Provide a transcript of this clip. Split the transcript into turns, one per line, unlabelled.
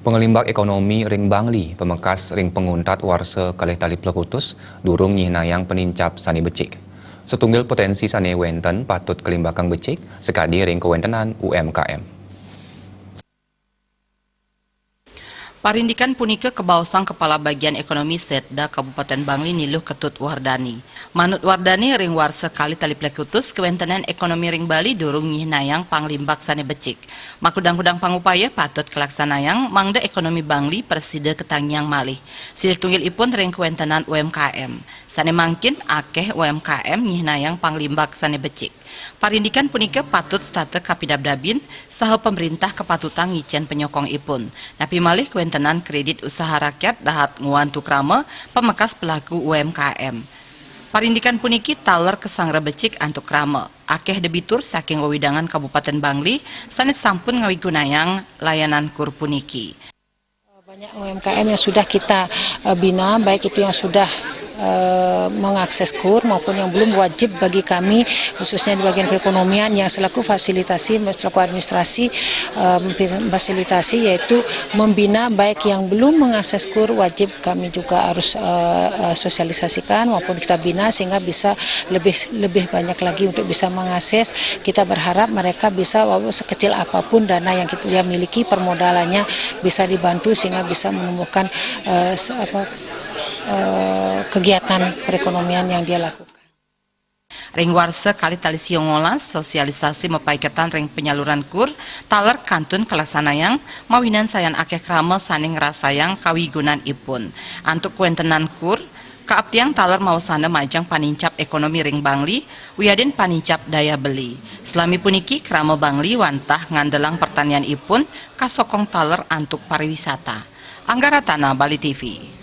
Pengelimbak ekonomi ring Bangli, pemekas ring penguntat warsa kalih tali plekutus, durung nyihnayang penincap sani becik. Setunggal potensi sani wenten patut kelimbakang becik, sekadi ring kewentenan UMKM.
Parindikan punika kebausang Kepala Bagian Ekonomi Setda Kabupaten Bangli Niluh Ketut Wardani. Manut Wardani ring warsa kali tali plekutus kewentenan ekonomi ring Bali durung nyihnayang panglimbak sane becik. Makudang-kudang pangupaya patut kelaksanayang mangda ekonomi Bangli persida ketangiang malih. Situnggil ipun ring kewentenan UMKM. Sane mangkin akeh UMKM nyihnayang panglimbak sane becik. Parindikan punika patut stata kapidabdabin saha pemerintah kepatutan ngicen penyokong ipun. Napi malih kewentenan kredit usaha rakyat dahat nguantu krama pemekas pelaku UMKM. Parindikan puniki taler kesangra becik antuk krama. Akeh debitur saking wewidangan Kabupaten Bangli sanit sampun ngawigunayang layanan kur puniki.
Banyak UMKM yang sudah kita bina, baik itu yang sudah mengakses KUR maupun yang belum, wajib bagi kami khususnya di bagian perekonomian yang selaku administrasi fasilitasi yaitu membina, baik yang belum mengakses KUR wajib kami juga harus sosialisasikan maupun kita bina sehingga bisa lebih banyak lagi untuk bisa mengakses. Kita berharap mereka bisa sekecil apapun dana yang kita miliki, permodalannya bisa dibantu sehingga bisa menumbuhkan kegiatan perekonomian yang dia lakukan.
Ring warsa kali tali siongolas sosialisasi mepaiketan ring penyaluran KUR taler kantun kelaksanayang mawinan sayan akeh krama saning rasayang kawigunan ipun. Antuk kuentenan KUR kaaptiang taler mausana majang panincap ekonomi ring Bangli wiadin panincap daya beli. Selami puniki krama Bangli wantah ngandelang pertanian ipun kasokong taler antuk pariwisata. Anggaratana Bali TV.